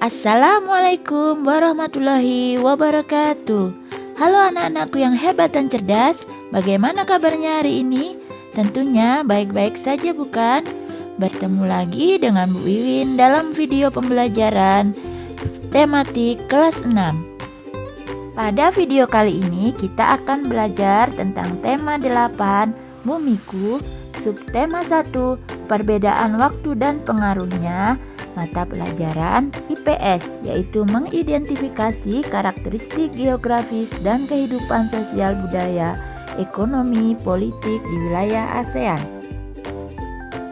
Assalamualaikum warahmatullahi wabarakatuh. Halo anak-anakku yang hebat dan cerdas, bagaimana kabarnya hari ini? Tentunya baik-baik saja bukan? Bertemu lagi dengan Bu Wiwin dalam video pembelajaran tematik kelas 6. Pada video kali ini kita akan belajar tentang tema 8, bumiku, subtema 1, perbedaan waktu dan pengaruhnya, mata pelajaran IPS, yaitu mengidentifikasi karakteristik geografis dan kehidupan sosial budaya, ekonomi, politik di wilayah ASEAN.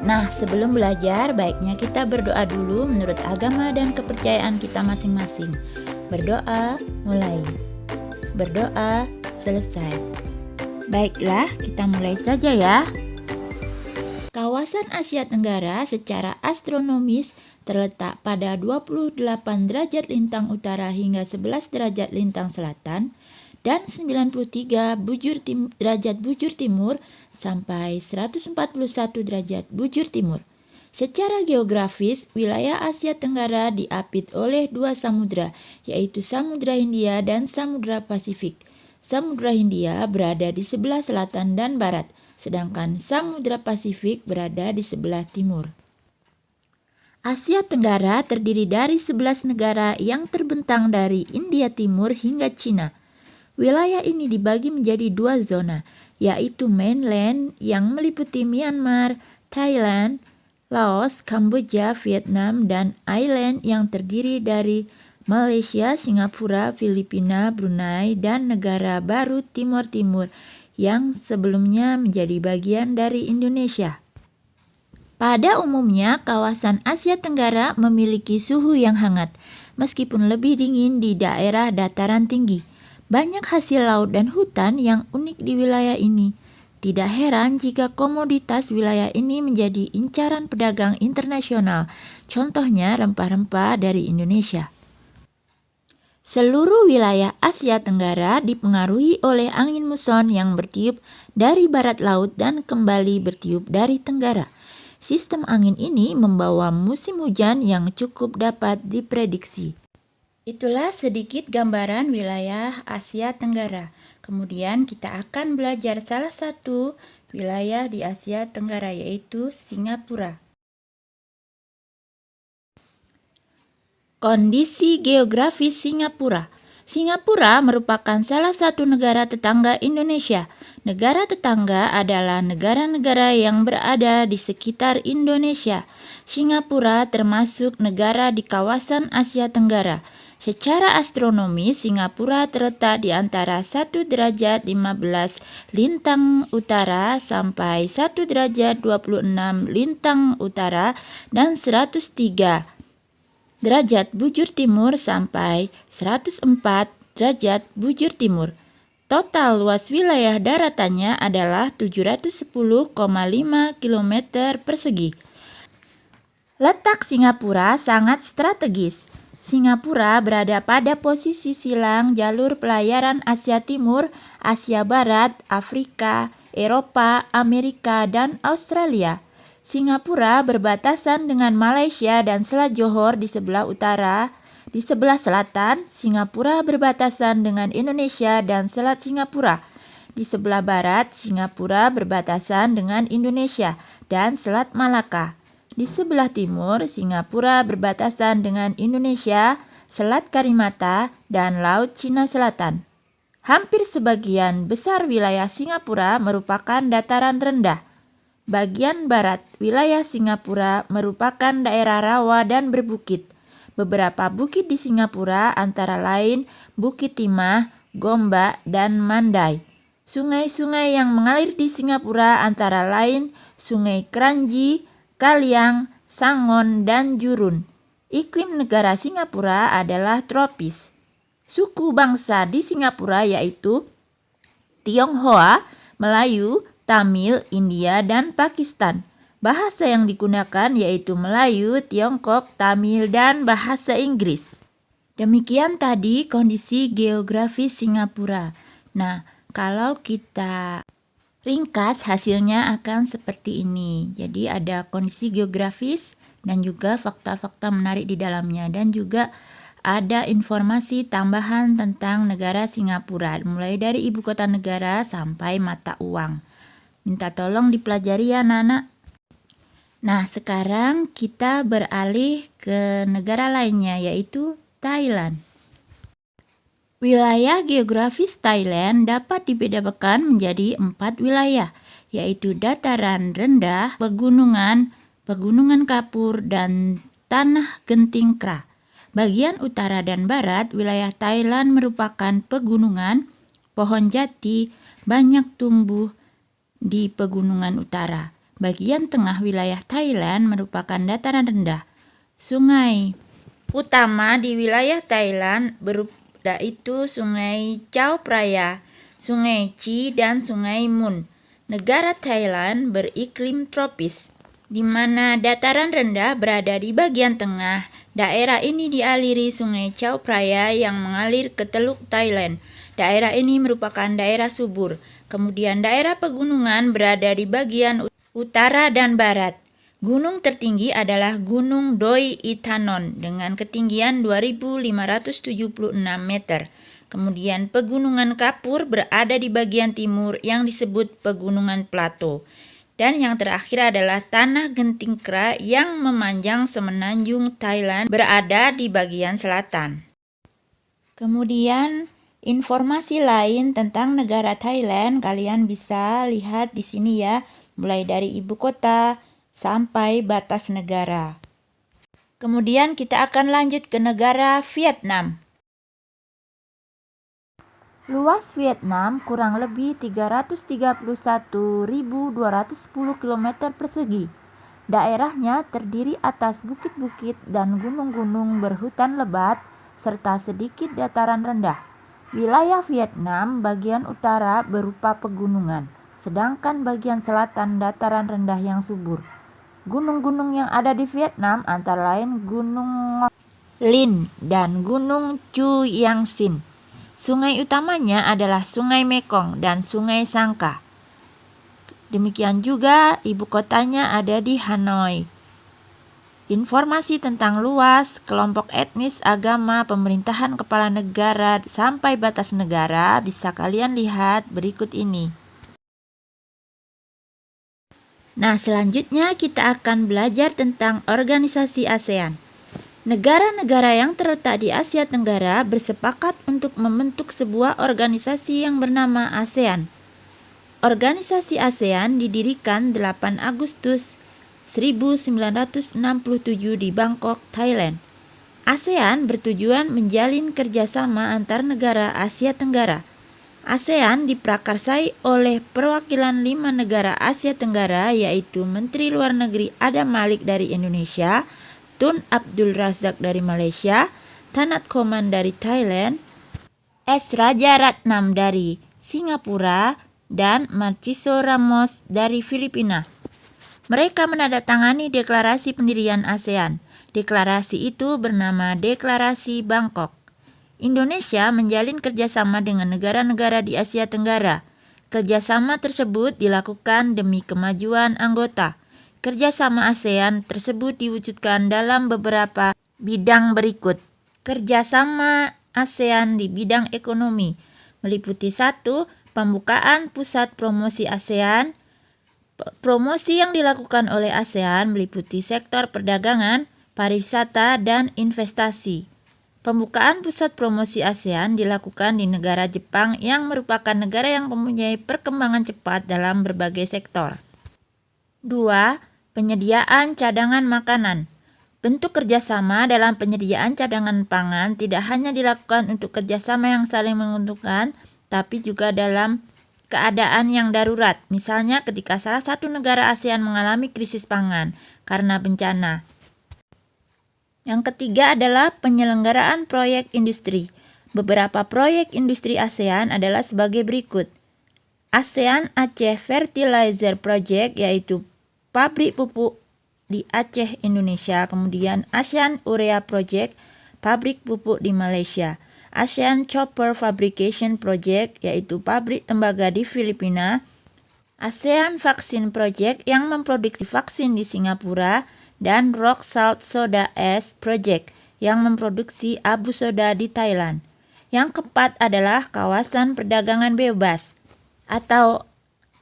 Nah, sebelum belajar, baiknya kita berdoa dulu menurut agama dan kepercayaan kita masing-masing. Berdoa, mulai. Berdoa, selesai. Baiklah, kita mulai saja ya. Kawasan Asia Tenggara secara astronomis terletak pada 28 derajat lintang utara hingga 11 derajat lintang selatan dan 93 derajat bujur timur sampai 141 derajat bujur timur. Secara geografis, wilayah Asia Tenggara diapit oleh dua samudra, yaitu Samudra Hindia dan Samudra Pasifik. Samudra Hindia berada di sebelah selatan dan barat, sedangkan Samudra Pasifik berada di sebelah timur. Asia Tenggara terdiri dari 11 negara yang terbentang dari India Timur hingga Cina. Wilayah ini dibagi menjadi dua zona, yaitu mainland yang meliputi Myanmar, Thailand, Laos, Kamboja, Vietnam, dan island yang terdiri dari Malaysia, Singapura, Filipina, Brunei, dan negara baru Timor Timur yang sebelumnya menjadi bagian dari Indonesia. Pada umumnya, kawasan Asia Tenggara memiliki suhu yang hangat, meskipun lebih dingin di daerah dataran tinggi. Banyak hasil laut dan hutan yang unik di wilayah ini. Tidak heran jika komoditas wilayah ini menjadi incaran pedagang internasional, contohnya rempah-rempah dari Indonesia. Seluruh wilayah Asia Tenggara dipengaruhi oleh angin muson yang bertiup dari barat laut dan kembali bertiup dari tenggara. Sistem angin ini membawa musim hujan yang cukup dapat diprediksi. Itulah sedikit gambaran wilayah Asia Tenggara. Kemudian kita akan belajar salah satu wilayah di Asia Tenggara, yaitu Singapura. Kondisi geografis Singapura. Singapura merupakan salah satu negara tetangga Indonesia. Negara tetangga adalah negara-negara yang berada di sekitar Indonesia. Singapura termasuk negara di kawasan Asia Tenggara. Secara astronomi, Singapura terletak di antara 1 derajat 15 lintang utara sampai 1 derajat 26 lintang utara dan 103 derajat bujur timur sampai 104 derajat bujur timur. Total luas wilayah daratannya adalah 710,5 km persegi. Letak Singapura sangat strategis. Singapura berada pada posisi silang jalur pelayaran Asia Timur, Asia Barat, Afrika, Eropa, Amerika, dan Australia. Singapura berbatasan dengan Malaysia dan Selat Johor di sebelah utara. Di sebelah selatan, Singapura berbatasan dengan Indonesia dan Selat Singapura. Di sebelah barat, Singapura berbatasan dengan Indonesia dan Selat Malaka. Di sebelah timur, Singapura berbatasan dengan Indonesia, Selat Karimata, dan Laut Cina Selatan. Hampir sebagian besar wilayah Singapura merupakan dataran rendah. Bagian barat wilayah Singapura merupakan daerah rawa dan berbukit. Beberapa bukit di Singapura antara lain Bukit Timah, Gombak, dan Mandai. Sungai-sungai yang mengalir di Singapura antara lain Sungai Kranji, Kaliang, Sangon, dan Jurun. Iklim negara Singapura adalah tropis. Suku bangsa di Singapura yaitu Tionghoa, Melayu, Tamil, India, dan Pakistan. Bahasa yang digunakan yaitu Melayu, Tiongkok, Tamil, dan bahasa Inggris. Demikian tadi kondisi geografis Singapura. Nah, kalau kita ringkas hasilnya akan seperti ini. Jadi ada kondisi geografis dan juga fakta-fakta menarik di dalamnya, dan juga ada informasi tambahan tentang negara Singapura, mulai dari ibu kota negara sampai mata uang. Minta tolong dipelajari ya anak-anak. Nah, sekarang kita beralih ke negara lainnya, yaitu Thailand. Wilayah geografis Thailand dapat dibedakan menjadi 4 wilayah, yaitu dataran rendah, pegunungan, pegunungan kapur, dan tanah genting kera. Bagian utara dan barat wilayah Thailand merupakan pegunungan, pohon jati banyak tumbuh di pegunungan utara. Bagian tengah wilayah Thailand merupakan dataran rendah. Sungai utama di wilayah Thailand yaitu Sungai Chao Phraya, Sungai Chi, dan Sungai Mun. Negara Thailand beriklim tropis, di mana dataran rendah berada di bagian tengah. Daerah ini dialiri Sungai Chao Phraya yang mengalir ke Teluk Thailand. Daerah ini merupakan daerah subur. Kemudian daerah pegunungan berada di bagian utara dan barat. Gunung tertinggi adalah Gunung Doi Itanon dengan ketinggian 2.576 meter. Kemudian pegunungan kapur berada di bagian timur yang disebut Pegunungan Plato. Dan yang terakhir adalah tanah genting kera yang memanjang semenanjung Thailand berada di bagian selatan. Kemudian informasi lain tentang negara Thailand kalian bisa lihat di sini ya, mulai dari ibu kota sampai batas negara. Kemudian kita akan lanjut ke negara Vietnam. Luas Vietnam kurang lebih 331.210 km persegi. Daerahnya terdiri atas bukit-bukit dan gunung-gunung berhutan lebat, serta sedikit dataran rendah. Wilayah Vietnam bagian utara berupa pegunungan, sedangkan bagian selatan dataran rendah yang subur. Gunung-gunung yang ada di Vietnam antara lain Gunung Linh dan Gunung Chu Yang Sin. Sungai utamanya adalah Sungai Mekong dan Sungai Sangka. Demikian juga ibu kotanya ada di Hanoi. Informasi tentang luas, kelompok etnis, agama, pemerintahan kepala negara, sampai batas negara bisa kalian lihat berikut ini. Nah, selanjutnya kita akan belajar tentang organisasi ASEAN. Negara-negara yang terletak di Asia Tenggara bersepakat untuk membentuk sebuah organisasi yang bernama ASEAN. Organisasi ASEAN didirikan 8 Agustus 1967 di Bangkok, Thailand. ASEAN bertujuan menjalin kerjasama antar negara Asia Tenggara. ASEAN diprakarsai oleh perwakilan 5 negara Asia Tenggara, yaitu Menteri Luar Negeri Adam Malik dari Indonesia, Tun Abdul Razak dari Malaysia, Tanat Koman dari Thailand, S. Raja Ratnam dari Singapura, dan Marciso Ramos dari Filipina. Mereka menandatangani deklarasi pendirian ASEAN. Deklarasi itu bernama Deklarasi Bangkok. Indonesia menjalin kerjasama dengan negara-negara di Asia Tenggara. Kerjasama tersebut dilakukan demi kemajuan anggota. Kerjasama ASEAN tersebut diwujudkan dalam beberapa bidang berikut. Kerjasama ASEAN di bidang ekonomi meliputi 1. Pembukaan pusat promosi ASEAN. Promosi yang dilakukan oleh ASEAN meliputi sektor perdagangan, pariwisata, dan investasi. Pembukaan pusat promosi ASEAN dilakukan di negara Jepang yang merupakan negara yang mempunyai perkembangan cepat dalam berbagai sektor. 2. Penyediaan cadangan makanan. Bentuk kerjasama dalam penyediaan cadangan pangan tidak hanya dilakukan untuk kerjasama yang saling menguntungkan, tapi juga dalam keadaan yang darurat, misalnya ketika salah satu negara ASEAN mengalami krisis pangan karena bencana. Yang ketiga adalah penyelenggaraan proyek industri. Beberapa proyek industri ASEAN adalah sebagai berikut. ASEAN Aceh Fertilizer Project, yaitu pabrik pupuk di Aceh, Indonesia. Kemudian ASEAN Urea Project, pabrik pupuk di Malaysia. ASEAN Chopper Fabrication Project, yaitu pabrik tembaga di Filipina. ASEAN Vaccine Project yang memproduksi vaksin di Singapura. dan Rock Salt Soda Ash Project yang memproduksi abu soda di Thailand. Yang keempat adalah kawasan perdagangan bebas atau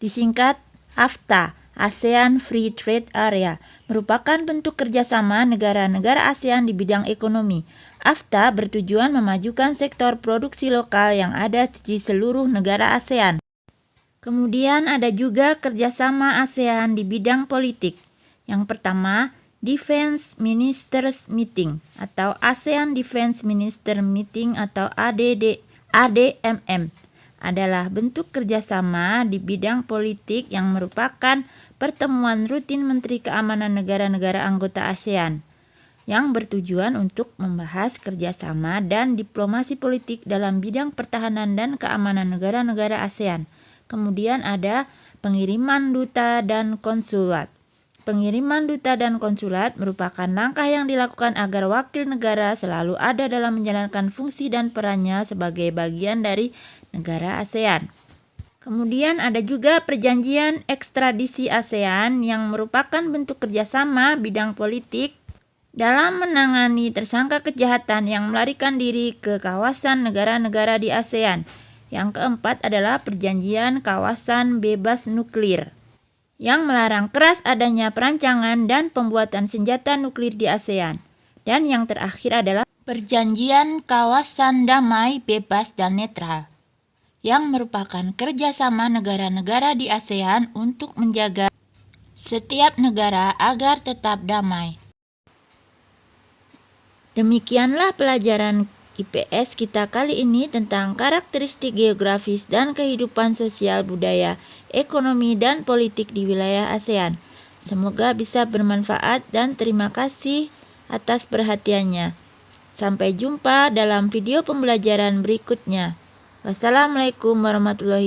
disingkat AFTA, ASEAN Free Trade Area, merupakan bentuk kerjasama negara-negara ASEAN di bidang ekonomi. AFTA bertujuan memajukan sektor produksi lokal yang ada di seluruh negara ASEAN. Kemudian ada juga kerjasama ASEAN di bidang politik. Yang pertama, Defense Ministers Meeting atau ASEAN Defense Minister Meeting atau ADMM adalah bentuk kerjasama di bidang politik yang merupakan pertemuan rutin Menteri Keamanan negara-negara anggota ASEAN yang bertujuan untuk membahas kerjasama dan diplomasi politik dalam bidang pertahanan dan keamanan negara-negara ASEAN. Kemudian ada pengiriman duta dan konsulat. Pengiriman duta dan konsulat merupakan langkah yang dilakukan agar wakil negara selalu ada dalam menjalankan fungsi dan perannya sebagai bagian dari negara ASEAN. Kemudian ada juga perjanjian ekstradisi ASEAN yang merupakan bentuk kerjasama bidang politik dalam menangani tersangka kejahatan yang melarikan diri ke kawasan negara-negara di ASEAN. Yang keempat adalah perjanjian kawasan bebas nuklir yang melarang keras adanya perancangan dan pembuatan senjata nuklir di ASEAN. Dan yang terakhir adalah perjanjian kawasan damai, bebas, dan netral yang merupakan kerjasama negara-negara di ASEAN untuk menjaga setiap negara agar tetap damai. Demikianlah pelajaran IPS kita kali ini tentang karakteristik geografis dan kehidupan sosial, budaya, ekonomi, dan politik di wilayah ASEAN. Semoga bisa bermanfaat dan terima kasih atas perhatiannya. Sampai jumpa dalam video pembelajaran berikutnya. Wassalamualaikum warahmatullahi wabarakatuh.